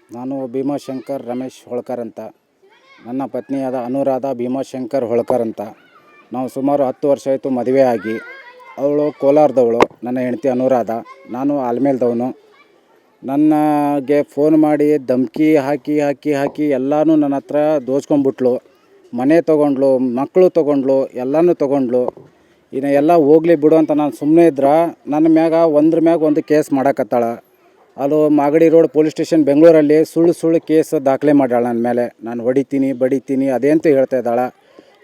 ನಾನು ಭೀಮಾಶಂಕರ್ ರಮೇಶ್ ಹೋಳ್ಕರ್ ಅಂತ. ನನ್ನ ಪತ್ನಿಯಾದ ಅನುರಾಧ ಭೀಮಾಶಂಕರ್ ಹೋಳ್ಕರ್ ಅಂತ. ನಾವು ಸುಮಾರು 10 ವರ್ಷ ಆಯಿತು ಮದುವೆ ಆಗಿ. ಅವಳು ಕೋಲಾರದವಳು, ನನ್ನ ಹೆಂಡತಿ ಅನುರಾಧ. ನಾನು ಆಲ್ಮೇಲ್ದವನು. ನನಗೆ ಫೋನ್ ಮಾಡಿ ಧಮ್ಕಿ ಹಾಕಿ ಎಲ್ಲನೂ ನನ್ನ ಹತ್ರ ದೋಚ್ಕೊಂಡ್ಬಿಟ್ಲು. ಮನೆ ತೊಗೊಂಡ್ಳು, ಮಕ್ಕಳು ತೊಗೊಂಡ್ಳು, ಎಲ್ಲನೂ ತೊಗೊಂಡ್ಳು. ಇನ್ನು ಎಲ್ಲ ಹೋಗ್ಲಿ ಬಿಡು ಅಂತ ನಾನು ಸುಮ್ಮನೆ ಇದ್ರೆ ನನ್ನ ಮ್ಯಾಗ ಒಂದ್ರ ಮ್ಯಾಗ ಒಂದು ಕೇಸ್ ಮಾಡಕತ್ತಾಳ. ಅದು ಮಾಗಡಿ ರೋಡ್ ಪೊಲೀಸ್ ಸ್ಟೇಷನ್ ಬೆಂಗಳೂರಲ್ಲಿ ಸುಳ್ಳು ಕೇಸ್ ದಾಖಲೆ ಮಾಡ್ಯಾಳ ನನ್ನ ಮೇಲೆ. ನಾನು ಹೊಡಿತೀನಿ ಬಡಿತೀನಿ ಅದೇಂತ ಹೇಳ್ತಾ ಇದ್ದಾಳೆ.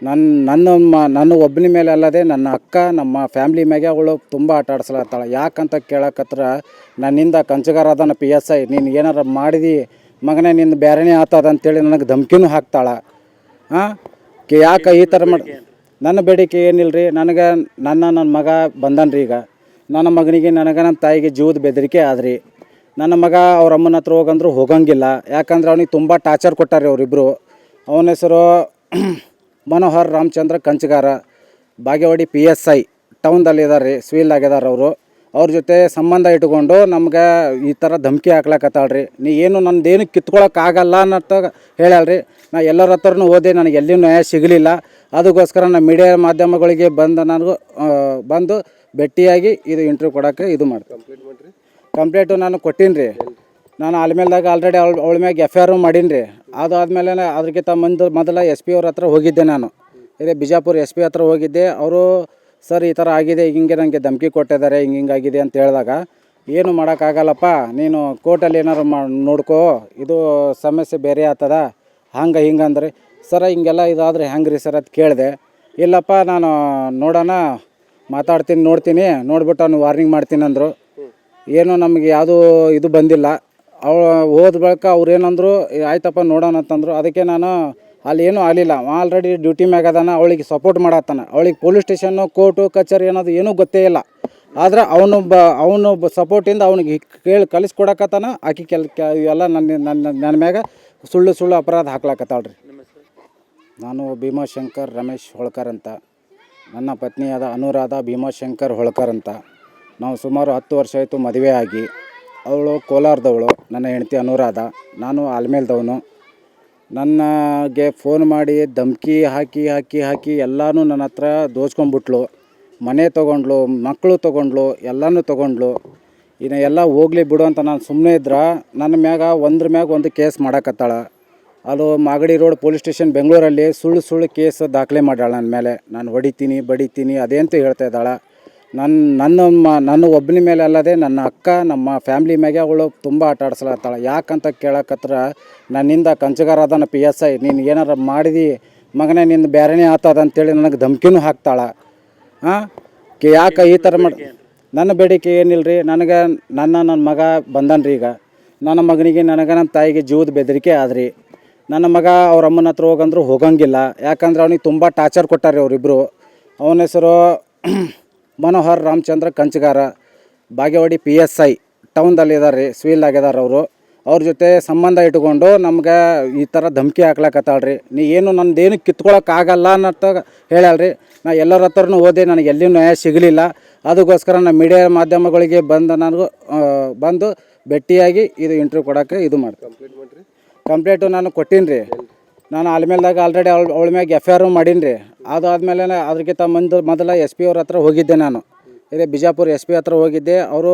ನನ್ನ ಒಬ್ಬನ ಮೇಲೆ ಅಲ್ಲದೆ ನನ್ನ ಅಕ್ಕ, ನಮ್ಮ ಫ್ಯಾಮ್ಲಿ ಮ್ಯಾಗೆ ಅವಳು ತುಂಬ ಆಟ ಆಡ್ಸ್ಲತ್ತಾಳ. ಯಾಕಂತ ಕೇಳಕತ್ರ ನನ್ನಿಂದ ಕಂಚಗಾರ ಅದನ್ನ PSI, ನೀನು ಏನಾರ ಮಾಡಿದಿ ಮಗನೇ ನಿಂದು ಬೇರೆನೇ ಆತದ ಅಂತೇಳಿ ನನಗೆ ಧಮ್ಕಿನೂ ಹಾಕ್ತಾಳೆ. ಯಾಕೆ ಈ ಥರ ಮಾಡಿ? ನನ್ನ ಬೇಡಿಕೆ ಏನಿಲ್ಲ ರೀ, ನನ್ನ ಮಗ ಬಂದನ್ರಿ. ಈಗ ನನ್ನ ಮಗನಿಗೆ ನನ್ನ ತಾಯಿಗೆ ಜೀವದ ಬೆದರಿಕೆ ಆದ್ರಿ. ನನ್ನ ಮಗ ಅವ್ರ ಅಮ್ಮನ ಹತ್ರ ಹೋಗಂದ್ರು ಹೋಗಂಗಿಲ್ಲ. ಯಾಕಂದ್ರೆ ಅವ್ನಿಗೆ ತುಂಬ ಟಾರ್ಚರ್ ಕೊಟ್ಟಾರೆ ಅವರಿಬ್ಬರು. ಅವನ ಹೆಸರು ಮನೋಹರ್ ರಾಮಚಂದ್ರ ಕಂಚಗಾರ, ಬಾಗೇವಾಡಿ PSI ಟೌನ್ದಲ್ಲಿ ಇದ್ದಾರೆ ರೀ, ಸಿವಿಲ್ ಆಗಿದ್ದಾರೆ ಅವರು. ಅವ್ರ ಜೊತೆ ಸಂಬಂಧ ಇಟ್ಕೊಂಡು ನಮ್ಗೆ ಈ ಥರ ಧಮ್ಕಿ ಹಾಕ್ಲಕತ್ತಾಳ್ರಿ. ನೀ ಏನು ನಂದೇನು ಕಿತ್ಕೊಳಕ್ಕಾಗಲ್ಲ ಅನ್ನತ್ತ ಹೇಳ್ಯಾಳ್ರಿ. ನಾ ಎಲ್ಲರ ಹತ್ರನೂ ಹೋದೆ, ನನಗೆ ಎಲ್ಲಿಯೂ ನ್ಯಾಯ ಸಿಗಲಿಲ್ಲ. ಅದಕ್ಕೋಸ್ಕರ ನಾನು ಮೀಡಿಯಾ ಮಾಧ್ಯಮಗಳಿಗೆ ಬಂದು ಭೇಟಿಯಾಗಿ ಇದು ಇಂಟರ್ವ್ಯೂ ಕೊಡೋಕ್ಕೆ ಇದು ಮಾಡ್ತೀನಿ. ಕಂಪ್ಲೇಂಟು ನಾನು ಕೊಟ್ಟೀನಿ ರೀ. ನಾನು ಆಲ್ಮೇಲ್ದಾಗ ಆಲ್ರೆಡಿ ಅವಳ ಮ್ಯಾಗ FIR ಮಾಡೀನಿ ರೀ. ಅದಾದಮೇಲೆ ಅದಕ್ಕಿಂತ ಮೊದಲ SP ಅವ್ರ ಹತ್ರ ಹೋಗಿದ್ದೆ. ನಾನು ಇದೇ ಬಿಜಾಪುರ SP ಹತ್ರ ಹೋಗಿದ್ದೆ. ಅವರು ಸರ್ ಈ ಥರ ಆಗಿದೆ, ಹಿಂಗೆ ನನಗೆ ಧಮ್ಕಿ ಕೊಟ್ಟಿದ್ದಾರೆ, ಹಿಂಗಾಗಿದೆ ಅಂತ ಹೇಳಿದಾಗ, ಏನು ಮಾಡೋಕ್ಕಾಗಲ್ಲಪ್ಪ, ನೀನು ಕೋರ್ಟಲ್ಲಿ ಏನಾರು ನೋಡ್ಕೋ, ಇದು ಸಮಸ್ಯೆ ಬೇರೆ ಆಗ್ತದ ಹಿಂಗೆ ಅಂದ್ರೆ. ಸರ ಹಿಂಗೆಲ್ಲ ಇದಾದರೆ ಹೆಂಗೆ ರೀ ಸರ್ ಅಂತ ಕೇಳಿದೆ. ಇಲ್ಲಪ್ಪ ನಾನು ನೋಡೋಣ, ನೋಡ್ತೀನಿ, ನೋಡ್ಬಿಟ್ಟು ಅವ್ನು ವಾರ್ನಿಂಗ್ ಮಾಡ್ತೀನಿ ಅಂದರು. ಏನೋ ನಮಗೆ ಯಾವುದೂ ಇದು ಬಂದಿಲ್ಲ. ಹೋದ ಬಳಿಕ ಅವ್ರು ಏನಂದರು, ಆಯ್ತಪ್ಪ ನೋಡೋಣ ಅಂತಂದರು. ಅದಕ್ಕೆ ನಾನು ಅಲ್ಲಿ ಏನೂ ಆಗಲಿಲ್ಲ. ಆಲ್ರೆಡಿ ಡ್ಯೂಟಿ ಮ್ಯಾಗ ಅದಾನ, ಅವಳಿಗೆ ಸಪೋರ್ಟ್ ಮಾಡತ್ತಾನ. ಅವಳಿಗೆ ಪೊಲೀಸ್ ಸ್ಟೇಷನ್ನು, ಕೋರ್ಟು ಕಚೇರಿ ಅನ್ನೋದು ಏನೂ ಗೊತ್ತೇ ಇಲ್ಲ. ಆದ್ರೆ ಅವನು ಸಪೋರ್ಟಿಂದ ಅವ್ನಿಗೆ ಕಲಿಸ್ಕೊಡಕತ್ತಾನ. ಆಕೆ ಇವೆಲ್ಲ ನನ್ನ ಮ್ಯಾಗ ಸುಳ್ಳು ಅಪರಾಧ ಹಾಕ್ಲಕತ್ತಾಳ್ರಿ. ನಾನು ಭೀಮಾಶಂಕರ್ ರಮೇಶ್ ಹೋಳ್ಕರ್ ಅಂತ. ನನ್ನ ಪತ್ನಿಯಾದ ಅನುರಾಧ ಭೀಮಾಶಂಕರ್ ಹೋಳ್ಕರ್ ಅಂತ. ನಾವು ಸುಮಾರು 10 ವರ್ಷ ಆಯಿತು ಮದುವೆ ಆಗಿ. ಅವಳು ಕೋಲಾರದವಳು, ನನ್ನ ಹೆಂಡತಿ ಅನುರಾಧ. ನಾನು ಆಲ್ಮೇಲ್ದವನು. ನನಗೆ ಫೋನ್ ಮಾಡಿ ಧಮ್ಕಿ ಹಾಕಿ ಎಲ್ಲನೂ ನನ್ನ ಹತ್ರ ದೋಚ್ಕೊಂಡ್ಬಿಟ್ಲು. ಮನೆ ತೊಗೊಂಡ್ಳು, ಮಕ್ಕಳು ತೊಗೊಂಡ್ಳು, ಎಲ್ಲನೂ ತೊಗೊಂಡ್ಳು. ಇನ್ನು ಎಲ್ಲ ಹೋಗ್ಲಿ ಬಿಡು ಅಂತ ನಾನು ಸುಮ್ಮನೆ ಇದ್ರೆ ನನ್ನ ಮ್ಯಾಗ ಒಂದ್ರ ಮ್ಯಾಗ ಒಂದು ಕೇಸ್ ಮಾಡಕತ್ತಾಳ. ಅದು ಮಾಗಡಿ ರೋಡ್ ಪೊಲೀಸ್ ಸ್ಟೇಷನ್ ಬೆಂಗಳೂರಲ್ಲಿ ಸುಳ್ಳು ಕೇಸ್ ದಾಖಲೆ ಮಾಡ್ಯಾಳ ನನ್ನ ಮೇಲೆ. ನಾನು ಹೊಡಿತೀನಿ ಬಡಿತೀನಿ ಅದೇಂತ ಹೇಳ್ತಾ ಇದ್ದಾಳೆ. ನನ್ನ ಒಬ್ಬನ ಮೇಲೆ ಅಲ್ಲದೆ ನನ್ನ ಅಕ್ಕ, ನಮ್ಮ ಫ್ಯಾಮ್ಲಿ ಮ್ಯಾಗೆ ಅವಳು ತುಂಬ ಆಟ ಆಡ್ಸ್ಲತ್ತಾಳ. ಯಾಕಂತ ಕೇಳಕತ್ರ ನನ್ನಿಂದ ಕಂಚಗಾರ ಅದನ್ನ PSI, ನೀನು ಏನಾರ ಮಾಡಿದಿ ಮಗನೇ ನಿಂದು ಬೇರೆನೇ ಆತದ ಅಂತೇಳಿ ನನಗೆ ಧಮ್ಕಿನೂ ಹಾಕ್ತಾಳೆ. ಯಾಕೆ ಈ ಥರ ಮಾಡಿ? ನನ್ನ ಬೇಡಿಕೆ ಏನಿಲ್ಲ ರೀ, ನನ್ನ ಮಗ ಬಂದನ್ರಿ. ಈಗ ನನ್ನ ಮಗನಿಗೆ ನನ್ನ ತಾಯಿಗೆ ಜೀವದ ಬೆದರಿಕೆ ಆದ್ರಿ. ನನ್ನ ಮಗ ಅವ್ರ ಅಮ್ಮನ ಹತ್ರ ಹೋಗಂದ್ರು ಹೋಗಂಗಿಲ್ಲ. ಯಾಕಂದ್ರೆ ಅವ್ನಿಗೆ ತುಂಬ ಟಾರ್ಚರ್ ಕೊಟ್ಟಾರೆ ಅವರಿಬ್ಬರು. ಅವನ ಹೆಸರು ಮನೋಹರ್ ರಾಮಚಂದ್ರ ಕಂಚಗಾರ, ಬಾಗೇವಾಡಿ PSI ಟೌನ್ದಲ್ಲಿ ಇದ್ದಾರೆ ರೀ, ಸಿವಿಲ್ ಆಗಿದ್ದಾರೆ ಅವರು. ಅವ್ರ ಜೊತೆ ಸಂಬಂಧ ಇಟ್ಕೊಂಡು ನಮ್ಗೆ ಈ ಥರ ಧಮ್ಕಿ ಹಾಕ್ಲಕತ್ತಾಳ್ರಿ. ನೀ ಏನು ನಂದೇನು ಕಿತ್ಕೊಳಕ್ಕಾಗಲ್ಲ ಅನ್ನತ್ತ ಹೇಳ್ಯಾಳ್ರಿ. ನಾ ಎಲ್ಲರ ಹತ್ರನೂ ಹೋದೆ, ನನಗೆ ಎಲ್ಲಿಯೂ ನ್ಯಾಯ ಸಿಗಲಿಲ್ಲ. ಅದಕ್ಕೋಸ್ಕರ ನಾನು ಮೀಡಿಯಾ ಮಾಧ್ಯಮಗಳಿಗೆ ಬಂದು ಭೇಟಿಯಾಗಿ ಇದು ಇಂಟರ್ವ್ಯೂ ಕೊಡೋಕ್ಕೆ ಇದು ಮಾಡ್ತೀನಿ. ಕಂಪ್ಲೇಂಟು ನಾನು ಕೊಟ್ಟೀನಿ ರೀ. ನಾನು ಆಲ್ಮೇಲ್ದಾಗ ಆಲ್ರೆಡಿ ಅವಳ ಮ್ಯಾಗ FIR ಮಾಡೀನಿ ರೀ. ಅದಾದಮೇಲೆ ಅದಕ್ಕಿಂತ ಮೊದಲ SP ಅವ್ರ ಹತ್ರ ಹೋಗಿದ್ದೆ. ನಾನು ಇದೇ ಬಿಜಾಪುರ SP ಹತ್ರ ಹೋಗಿದ್ದೆ. ಅವರು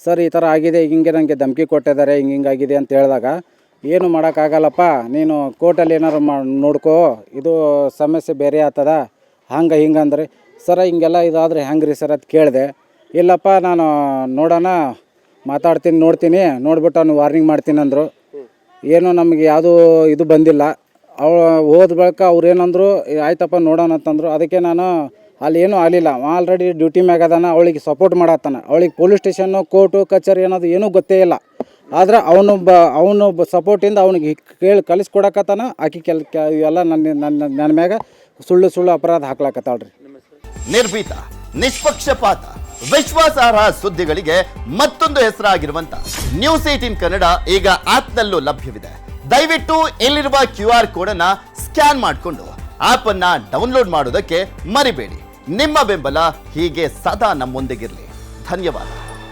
ಸರ್ ಈ ಥರ ಆಗಿದೆ, ಹಿಂಗೆ ನನಗೆ ಧಮ್ಕಿ ಕೊಟ್ಟಿದ್ದಾರೆ, ಹಿಂಗಾಗಿದೆ ಅಂತ ಹೇಳಿದಾಗ, ಏನು ಮಾಡೋಕ್ಕಾಗಲ್ಲಪ್ಪ, ನೀನು ಕೋರ್ಟಲ್ಲಿ ಏನಾರು ನೋಡ್ಕೋ, ಇದು ಸಮಸ್ಯೆ ಬೇರೆ ಆಗ್ತದ ಹಿಂಗೆ ಅಂದ್ರೆ. ಸರ ಹಿಂಗೆಲ್ಲ ಇದಾದರೆ ಹೆಂಗೆ ರೀ ಸರ್ ಅಂತ ಕೇಳಿದೆ. ಇಲ್ಲಪ್ಪ ನಾನು ನೋಡೋಣ, ನೋಡ್ತೀನಿ, ನೋಡ್ಬಿಟ್ಟು ಅವ್ನು ವಾರ್ನಿಂಗ್ ಮಾಡ್ತೀನಿ ಅಂದರು. ಏನೋ ನಮಗೆ ಯಾವುದೂ ಇದು ಬಂದಿಲ್ಲ. ಹೋದ ಬಳಿಕ ಅವ್ರು ಏನಂದರು, ಆಯ್ತಪ್ಪ ನೋಡೋಣ ಅಂತಂದರು. ಅದಕ್ಕೆ ನಾನು ಅಲ್ಲಿ ಏನೂ ಆಗಲಿಲ್ಲ. ಆಲ್ರೆಡಿ ಡ್ಯೂಟಿ ಮ್ಯಾಗ ಅದಾನ, ಅವಳಿಗೆ ಸಪೋರ್ಟ್ ಮಾಡತ್ತಾನ. ಅವಳಿಗೆ ಪೊಲೀಸ್ ಸ್ಟೇಷನ್ನು, ಕೋರ್ಟು ಕಚೇರಿ ಅನ್ನೋದು ಏನೂ ಗೊತ್ತೇ ಇಲ್ಲ. ಆದ್ರೆ ಅವನು ಸಪೋರ್ಟಿಂದ ಅವ್ನಿಗೆ ಕಲಿಸ್ಕೊಡಕತ್ತಾನ. ಆಕೆ ಇವೆಲ್ಲ ನನ್ನ ಮ್ಯಾಗ ಸುಳ್ಳು ಅಪರಾಧ ಹಾಕ್ಲಕತ್ತಾಳ್ರಿ. ನಿರ್ಭೀತ, ನಿಷ್ಪಕ್ಷಪಾತ, ವಿಶ್ವಾಸಾರ್ಹ ಸುದ್ದಿಗಳಿಗೆ ಮತ್ತೊಂದು ಹೆಸರಾಗಿರುವಂತ ನ್ಯೂಸ್ 18 ಕನ್ನಡ ಈಗ ಆಪ್ನಲ್ಲೂ ಲಭ್ಯವಿದೆ. ದಯವಿಟ್ಟು ಇಲ್ಲಿರುವ QR ಕೋಡ್ ಅನ್ನ ಸ್ಕ್ಯಾನ್ ಮಾಡಿಕೊಂಡು ಆಪ್ ಅನ್ನ ಡೌನ್ಲೋಡ್ ಮಾಡೋದಕ್ಕೆ ಮರಿಬೇಡಿ. ನಿಮ್ಮ ಬೆಂಬಲ ಹೀಗೆ ಸದಾ ನಮ್ಮೊಂದಿಗಿರಲಿ. ಧನ್ಯವಾದ.